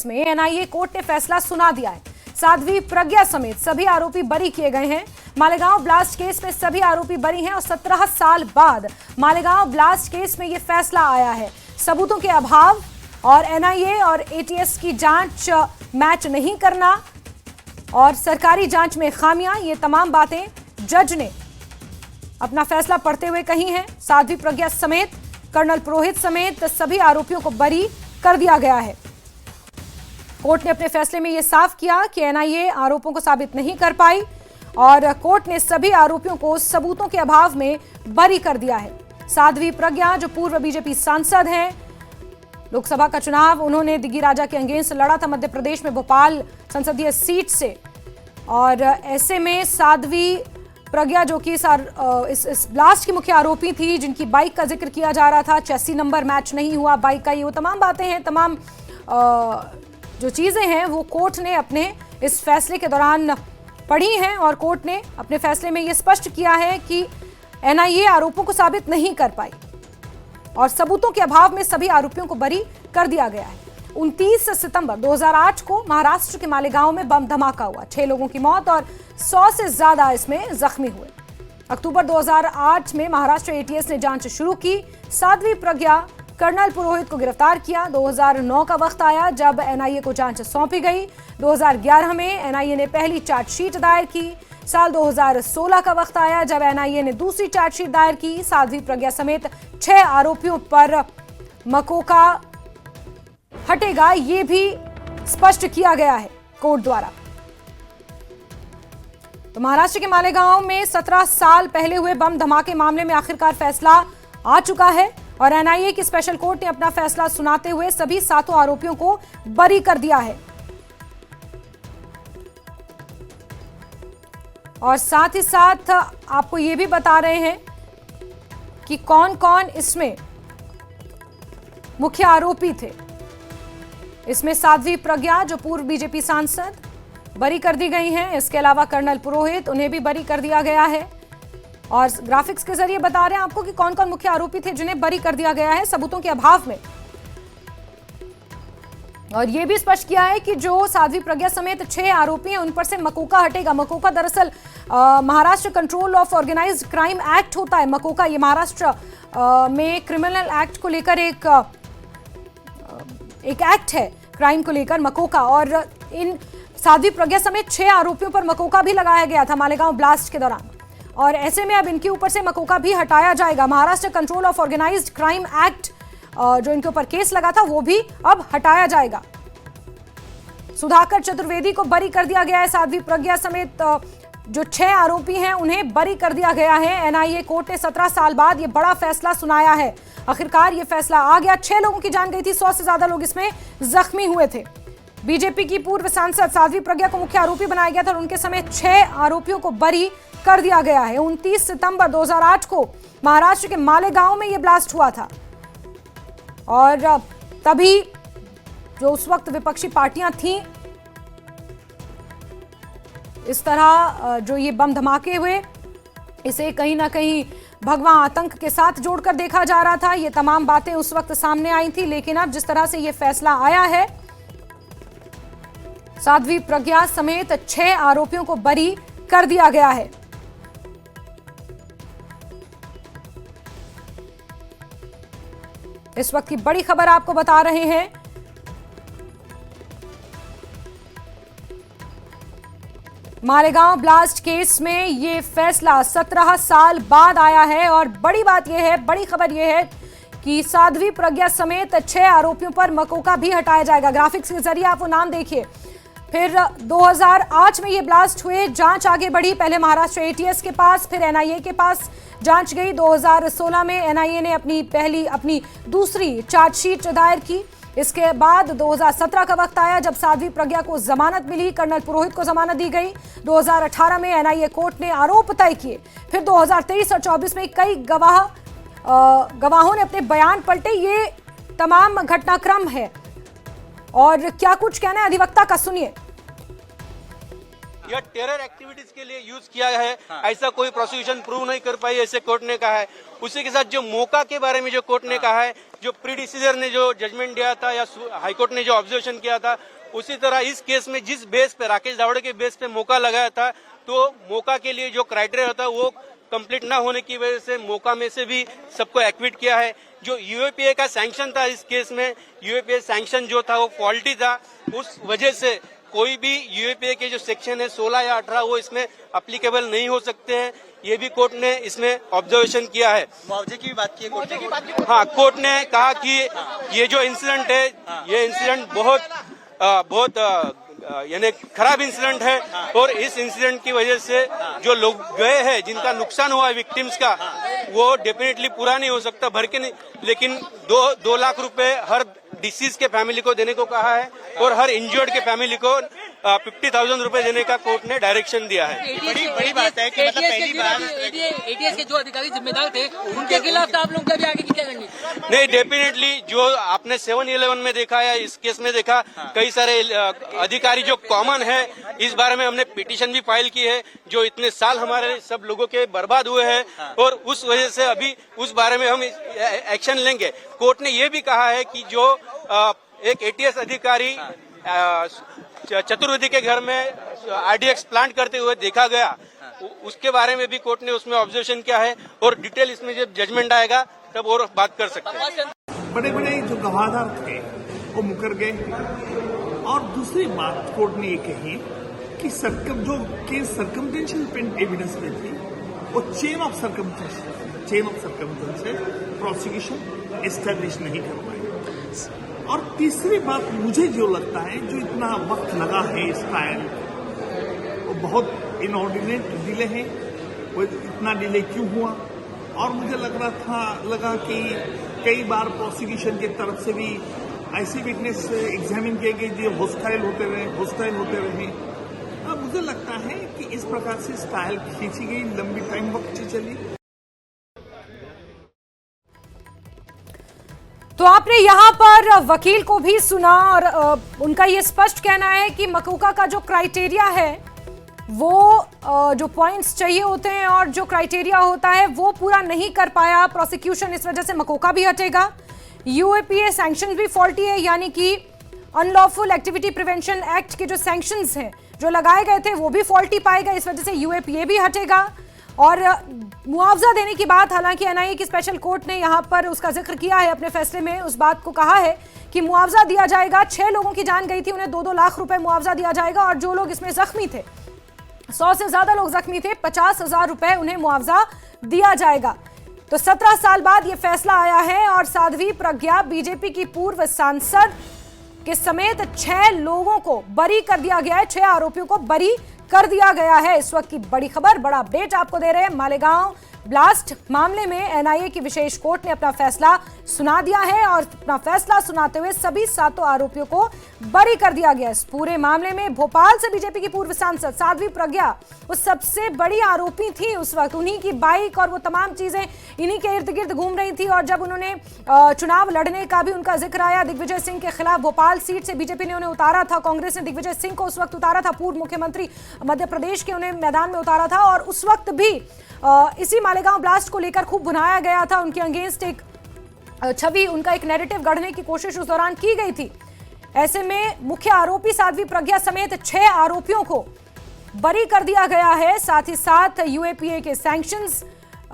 Case में NIA court ने फैसला सुना दिया है। साध्वी प्रज्ञा समेत सभी आरोपी बरी किए गए हैं। मालेगांव ब्लास्ट केस में सभी आरोपी बरी हैं और 17 साल बाद मालेगांव ब्लास्ट केस में यह फैसला आया है। सबूतों के अभाव और एनआईए और एटीएस की जांच मैच नहीं करना और सरकारी जांच में खामियां, ये तमाम बातें जज ने अपना फैसला पढ़ते हुए कही हैं। साध्वी प्रज्ञा समेत कर्नल पुरोहित समेत सभी आरोपियों को बरी कर दिया गया है। कोर्ट ने अपने फैसले में यह साफ किया कि एनआईए आरोपों को साबित नहीं कर पाई और कोर्ट ने सभी आरोपियों को सबूतों के अभाव में बरी कर दिया है। साध्वी प्रज्ञा जो पूर्व बीजेपी सांसद हैं, लोकसभा का चुनाव उन्होंने दिग्गी राजा के अगेंस्ट लड़ा था मध्य प्रदेश में भोपाल संसदीय सीट से, और ऐसे में साध्वी प्रज्ञा जो कि इस ब्लास्ट की मुख्य आरोपी थी, जिनकी बाइक का जिक्र किया जा रहा था, चेसी नंबर मैच नहीं हुआ बाइक का, ये वो तमाम बातें हैं, तमाम जो चीजें हैं वो कोर्ट ने अपने इस फैसले के दौरान पढ़ी हैं और कोर्ट ने अपने फैसले में ये स्पष्ट किया है कि एनआईए आरोपों को साबित नहीं कर पाई और सबूतों के अभाव में सभी आरोपियों को बरी कर दिया गया है। 29 सितंबर 2008 को महाराष्ट्र के मालेगांव में बम धमाका हुआ, 6 लोगों की मौत और 100 से ज्यादा इसमें जख्मी हुए। अक्टूबर 2008 में महाराष्ट्र एटीएस ने जांच शुरू की। साध्वी प्रज्ञा कर्नल पुरोहित को गिरफ्तार किया। 2009 का वक्त आया जब एनआईए को जांच सौंपी गई। 2011 में एनआईए ने पहली चार्जशीट दायर की। साल 2016 का वक्त आया जब एनआईए ने दूसरी चार्जशीट दायर की। साध्वी प्रज्ञा समेत 6 आरोपियों पर मकोका हटेगा, ये भी स्पष्ट किया गया है कोर्ट द्वारा। तो महाराष्ट्र के मालेगांव में 17 साल पहले हुए बम धमाके मामले में आखिरकार फैसला आ चुका है और एनआईए की स्पेशल कोर्ट ने अपना फैसला सुनाते हुए सभी 7 आरोपियों को बरी कर दिया है। और साथ ही साथ आपको यह भी बता रहे हैं कि कौन कौन इसमें मुख्य आरोपी थे। इसमें साध्वी प्रज्ञा जो पूर्व बीजेपी सांसद बरी कर दी गई हैं। इसके अलावा कर्नल पुरोहित, उन्हें भी बरी कर दिया गया है और ग्राफिक्स के जरिए बता रहे हैं आपको कि कौन कौन मुख्य आरोपी थे जिन्हें बरी कर दिया गया है सबूतों के अभाव में। और यह भी स्पष्ट किया है कि जो साध्वी प्रज्ञा समेत 6 आरोपी हैं उन पर से मकोका हटेगा। मकोका दरअसल Maharashtra control of organised crime act होता है। मकोका ये महाराष्ट्र में क्रिमिनल एक्ट को लेकर एक एक्ट है क्राइम को लेकर, मकोका, और इन साध्वी प्रज्ञा समेत 6 आरोपियों पर मकोका भी लगाया गया था मालेगांव ब्लास्ट के दौरान और ऐसे में अब इनके ऊपर से मकोका भी हटाया जाएगा। Maharashtra control of organised crime act जो इनके ऊपर केस लगा था वो भी अब हटाया जाएगा। सुधाकर चतुर्वेदी को बरी कर दिया गया है। साध्वी प्रज्ञा समेत जो 6 आरोपी हैं उन्हें बरी कर दिया गया है। एनआईए कोर्ट ने 17 साल बाद ये बड़ा फैसला सुनाया है। आखिरकार ये फैसला आ गया। 6 लोगों की जान गई थी, 100 से ज्यादा लोग इसमें जख्मी हुए थे। बीजेपी की पूर्व सांसद साध्वी प्रज्ञा को मुख्य आरोपी बनाया गया था और उनके समेत 6 आरोपियों को बरी कर दिया गया है। 29 सितंबर 2008 को महाराष्ट्र के मालेगांव में यह ब्लास्ट हुआ था और तभी जो उस वक्त विपक्षी पार्टियां थीं, इस तरह जो ये बम धमाके हुए, इसे कहीं ना कहीं भगवा आतंक के साथ जोड़कर देखा जा रहा था। ये तमाम बातें उस वक्त सामने आई थी, लेकिन अब जिस तरह से ये फैसला आया है, साध्वी प्रज्ञा समेत 6 आरोपियों को बरी कर दिया गया है। इस वक्त की बड़ी खबर आपको बता रहे हैं। मालेगांव ब्लास्ट केस में यह फैसला 17 साल बाद आया है और बड़ी बात यह है, बड़ी खबर यह है कि साध्वी प्रज्ञा समेत 6 आरोपियों पर मकोका भी हटाया जाएगा। ग्राफिक्स के जरिए आप वो नाम देखिए। फिर 2008 में ये ब्लास्ट हुए, जांच आगे बढ़ी, पहले महाराष्ट्र एटीएस के पास, फिर एनआईए के पास जांच गई। 2016 में एनआईए ने अपनी दूसरी चार्जशीट दायर की। इसके बाद 2017 का वक्त आया जब साध्वी प्रज्ञा को जमानत मिली, कर्नल पुरोहित को जमानत दी गई। 2018 में एनआईए कोर्ट ने आरोप तय किए। फिर 2023 और 24 में कई गवाहों ने अपने बयान पलटे। ये तमाम घटनाक्रम है और क्या कुछ कहना है अधिवक्ता का, सुनिए। यह टेरर एक्टिविटीज के लिए यूज किया है, ऐसा कोई प्रोसिक्यूशन प्रूव नहीं कर पाई, ऐसे कोर्ट ने कहा है। उसी के साथ जो मौका के बारे में जो कोर्ट ने कहा है, जो प्रीडिसीजर ने जो जजमेंट दिया था या हाईकोर्ट ने जो ऑब्जर्वेशन किया था, उसी तरह इस केस में जिस बेस पे राकेश दावड़े के बेस पे मौका लगाया था, तो मौका के लिए जो क्राइटेरिया होता है वो कंप्लीट ना होने की वजह से मौका में से भी सबको एक्विट किया है। जो यूएपीए का सैंक्शन था इस केस में, यूएपीए सैंक्शन जो था वो फॉल्टी था, उस वजह से कोई भी यूएपीए के जो सेक्शन है 16 या 18 वो इसमें एप्लीकेबल नहीं हो सकते हैं। ये भी कोर्ट ने इसमें ऑब्जर्वेशन किया है। मुआवजे की भी बात की है कोर्ट ने। हाँ, कोर्ट ने कहा कि ये जो इंसिडेंट है, ये इंसिडेंट बहुत यानी खराब इंसिडेंट है, और इस इंसिडेंट की वजह से जो लोग गए हैं, जिनका नुकसान हुआ है विक्टिम्स का, वो डेफिनेटली पूरा नहीं हो सकता भर के नहीं, लेकिन 2 लाख रुपए हर डिसीज के फैमिली को देने को कहा है और हर इंजर्ड के फैमिली को 50,000 रुपए देने का कोर्ट ने डायरेक्शन दिया है। बड़ी बात है कि मतलब पहली बार एटीएस के जो अधिकारी जिम्मेदार थे उनके खिलाफ आप लोग क्या आगे क्या करेंगे? नहीं, डेफिनेटली जो आपने 7-11 में देखा या इस केस में देखा, कई सारे अधिकारी जो कॉमन है, इस बारे में हमने पिटीशन भी फाइल की है, जो इतने साल हमारे सब लोगों के बर्बाद हुए हैं, और उस वजह से अभी उस बारे में हम एक्शन लेंगे। कोर्ट ने ये भी कहा है कि जो एक एटीएस अधिकारी चतुर्वेदी के घर में आरडीएक्स प्लांट करते हुए देखा गया, उसके बारे में भी कोर्ट ने उसमें ऑब्जर्वेशन किया है, और डिटेल इसमें जब जजमेंट आएगा तब और बात कर सकते हैं। बड़े बड़े जो गवाहदार थे वो मुकर गए, और दूसरी बात कोर्ट ने ये कही कि जो केस सर्कमटेंशियल एविडेंस में थी वो चेन ऑफ सर्कमटेंस से प्रोसिक्यूशन एस्टेब्लिश नहीं कर पाई। और तीसरी बात मुझे जो लगता है, जो इतना वक्त लगा है इस ट्रायल, वो बहुत इनऑर्डिनेट डिले है। वो इतना डिले क्यों हुआ? और मुझे लगा कि कई बार प्रोसिक्यूशन की तरफ से भी ऐसे विटनेस एग्जामिन किए गए जो हॉस्टाइल होते रहे। अब मुझे लगता है कि इस प्रकार से ट्रायल खींची गई, लंबी टाइम वक्त चली। तो आपने यहाँ पर वकील को भी सुना, और उनका ये स्पष्ट कहना है कि मकोका का जो क्राइटेरिया है, वो जो पॉइंट्स चाहिए होते हैं और जो क्राइटेरिया होता है वो पूरा नहीं कर पाया प्रोसिक्यूशन, इस वजह से मकोका भी हटेगा। यूएपीए सैंक्शन भी फॉल्टी है, यानी कि अनलॉफुल एक्टिविटी प्रिवेंशन एक्ट के जो सैंक्शंस हैं जो लगाए गए थे वो भी फॉल्टी पाएगा, इस वजह से यूएपीए भी हटेगा। और मुआवजा देने की बात, हालांकि एनआईए की स्पेशल कोर्ट ने यहाँ पर उसका जिक्र किया है अपने फैसले में, उस बात को कहा है कि मुआवजा दिया जाएगा। 6 लोगों की जान गई थी, उन्हें 2-2 लाख रुपए मुआवजा दिया जाएगा, और जो लोग इसमें जख्मी थे, 100 से ज्यादा लोग जख्मी थे, 50,000 रुपए उन्हें मुआवजा दिया जाएगा। तो 17 साल बाद यह फैसला आया है, और साध्वी प्रज्ञा बीजेपी की पूर्व सांसद के समेत 6 लोगों को बरी कर दिया गया है, 6 आरोपियों को बरी कर दिया गया है। इस वक्त की बड़ी खबर, बड़ा अपडेट आपको दे रहे हैं। मालेगांव ब्लास्ट मामले में एनआईए की विशेष कोर्ट ने अपना फैसला सुना दिया है, और अपना फैसला सुनाते हुए सभी 7 आरोपियों को बरी कर दिया गया। इस पूरे मामले में भोपाल से बीजेपी की पूर्व सांसद साध्वी प्रज्ञा वो सबसे बड़ी आरोपी थी उस वक्त। उन्हीं की बाइक और वो तमाम चीजें इन्हीं के इर्द गिर्द घूम रही थी, और जब उन्होंने चुनाव लड़ने का भी उनका जिक्र आया दिग्विजय सिंह के खिलाफ, भोपाल सीट से बीजेपी ने उन्हें उतारा था, कांग्रेस ने दिग्विजय सिंह को उस वक्त उतारा था, पूर्व मुख्यमंत्री मध्य प्रदेश के, उन्हें मैदान में उतारा था, और उस वक्त भी इसी मालेगांव ब्लास्ट को लेकर खूब भुनाया गया था। उनके अगेंस्ट एक छवि, उनका एक नैरेटिव गढ़ने की कोशिश उस दौरान की गई थी। ऐसे में मुख्य आरोपी साध्वी प्रज्ञा समेत 6 आरोपियों को बरी कर दिया गया है। साथ ही साथ यूएपीए के सैंक्शंस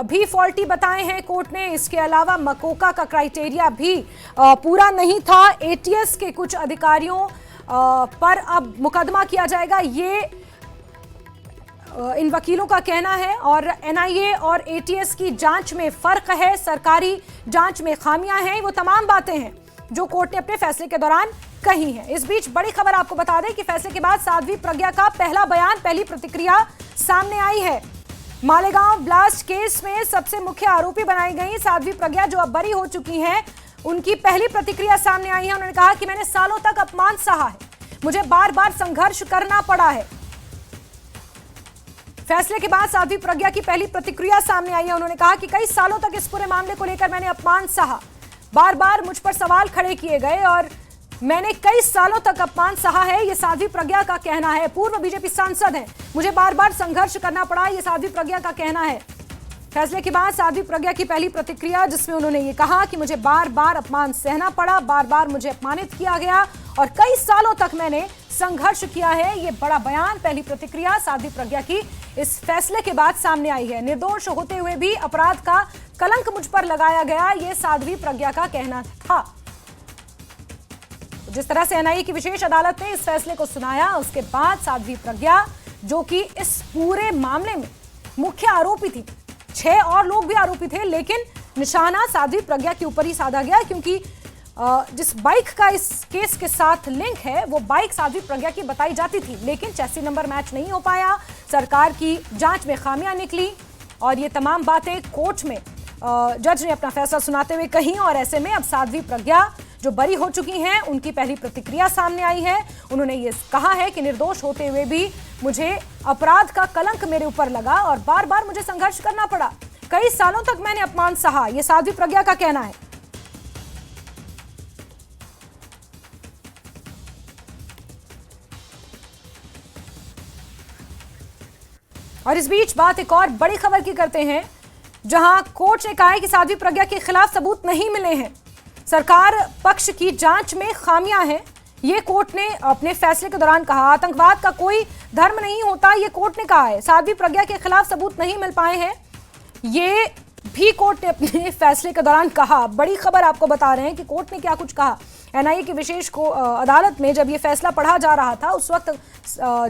भी फॉल्टी बताए हैं कोर्ट ने। इसके अलावा मकोका का क्राइटेरिया भी पूरा नहीं था। एटीएस के कुछ अधिकारियों पर अब मुकदमा किया जाएगा, ये इन वकीलों का कहना है। और एनआईए और एटीएस की जांच में फर्क है, सरकारी जांच में खामियां हैं, वो तमाम बातें हैं जो कोर्ट ने अपने फैसले के दौरान कही हैं। इस बीच बड़ी खबर आपको बता दें कि फैसले के बाद साध्वी प्रज्ञा का पहला बयान, पहली प्रतिक्रिया सामने आई है। मालेगांव ब्लास्ट केस में सबसे मुख्य आरोपी बनाई गई साध्वी प्रज्ञा, जो अब बरी हो चुकी हैं, उनकी पहली प्रतिक्रिया सामने आई है। उन्होंने कहा कि मैंने सालों तक अपमान सहा है, मुझे बार बार संघर्ष करना पड़ा है। फैसले के बाद साध्वी प्रज्ञा की पहली प्रतिक्रिया सामने आई है। उन्होंने कहा कि कई सालों तक इस पूरे मामले को लेकर मैंने अपमान सहा, बार बार मुझ पर सवाल खड़े किए गए, और मैंने कई सालों तक अपमान सहा है, ये साध्वी प्रज्ञा का कहना है। पूर्व बीजेपी सांसद हैं, मुझे बार बार संघर्ष करना पड़ा, ये साध्वी प्रज्ञा का कहना है। फैसले के बाद साध्वी प्रज्ञा की पहली प्रतिक्रिया, जिसमें उन्होंने ये कहा कि मुझे बार बार अपमान सहना पड़ा, बार बार मुझे अपमानित किया गया और कई सालों तक मैंने संघर्ष किया है। ये बड़ा बयान, पहली प्रतिक्रिया साध्वी प्रज्ञा की इस फैसले के बाद सामने आई है। निर्दोष होते हुए भी अपराध का कलंक मुझ पर लगाया गया, ये साध्वी प्रज्ञा का कहना था। जिस तरह से एनआईए की विशेष अदालत ने इस फैसले को सुनाया, उसके बाद साध्वी प्रज्ञा, जो कि इस पूरे मामले में मुख्य आरोपी थी, 6 और लोग भी आरोपी थे, लेकिन निशाना साध्वी प्रज्ञा के ऊपर ही साधा गया, क्योंकि जिस बाइक का इस केस के साथ लिंक है वो बाइक साध्वी प्रज्ञा की बताई जाती थी, लेकिन चैसी नंबर मैच नहीं हो पाया। सरकार की जांच में खामियां निकली और ये तमाम बातें कोर्ट में जज ने अपना फैसला सुनाते हुए कही। और ऐसे में अब साध्वी प्रज्ञा जो बरी हो चुकी हैं, उनकी पहली प्रतिक्रिया सामने आई है। उन्होंने ये कहा है कि निर्दोष होते हुए भी मुझे अपराध का कलंक मेरे ऊपर लगा और बार बार मुझे संघर्ष करना पड़ा, कई सालों तक मैंने अपमान सहा, ये साध्वी प्रज्ञा का कहना है। और इस बीच बात एक और बड़ी खबर की करते हैं, जहां कोर्ट ने कहा है कि साध्वी प्रज्ञा के खिलाफ सबूत नहीं मिले हैं, सरकार पक्ष की जांच में खामियां हैं। ये कोर्ट ने अपने फैसले के दौरान कहा। आतंकवाद का कोई धर्म नहीं होता, ये कोर्ट ने कहा है। साध्वी प्रज्ञा के खिलाफ सबूत नहीं मिल पाए हैं, ये भी कोर्ट ने अपने फैसले के दौरान कहा। बड़ी खबर आपको बता रहे हैं कि कोर्ट ने क्या कुछ कहा। एनआईए की विशेष अदालत में जब ये फैसला पढ़ा जा रहा था, उस वक्त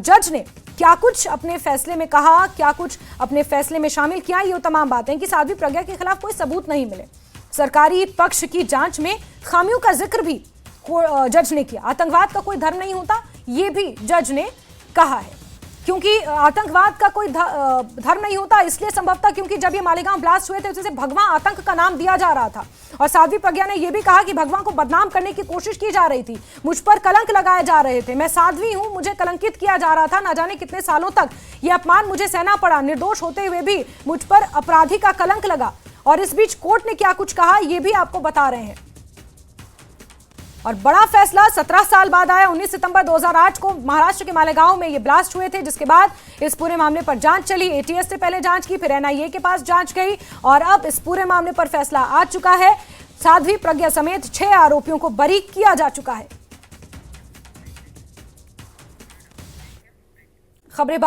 जज ने क्या कुछ अपने फैसले में कहा, क्या कुछ अपने फैसले में शामिल किया, ये तमाम बातें कि साध्वी प्रज्ञा के खिलाफ कोई सबूत नहीं मिले, सरकारी पक्ष की जांच में खामियों का जिक्र भी जज ने किया। आतंकवाद का कोई धर्म नहीं होता, ये भी जज ने कहा है, क्योंकि आतंकवाद का कोई धर्म नहीं होता, इसलिए संभवतः क्योंकि जब ये मालेगांव ब्लास्ट हुए थे उसे भगवा आतंक का नाम दिया जा रहा था। और साध्वी प्रज्ञा ने यह भी कहा कि भगवान को बदनाम करने की कोशिश की जा रही थी, मुझ पर कलंक लगाए जा रहे थे, मैं साध्वी हूं, मुझे कलंकित किया जा रहा था, ना जाने कितने सालों तक यह अपमान मुझे सहना पड़ा, निर्दोष होते हुए भी मुझ पर अपराधी का कलंक लगा। और इस बीच कोर्ट ने क्या कुछ कहा, यह भी आपको बता रहे हैं। और बड़ा फैसला 17 साल बाद आया। 19 सितंबर 2008 को महाराष्ट्र के मालेगांव में ये ब्लास्ट हुए थे, जिसके बाद इस पूरे मामले पर जांच चली। एटीएस से पहले जांच की, फिर एनआईए के पास जांच गई और अब इस पूरे मामले पर फैसला आ चुका है। साध्वी प्रज्ञा समेत 6 आरोपियों को बरी किया जा चुका है। खबरें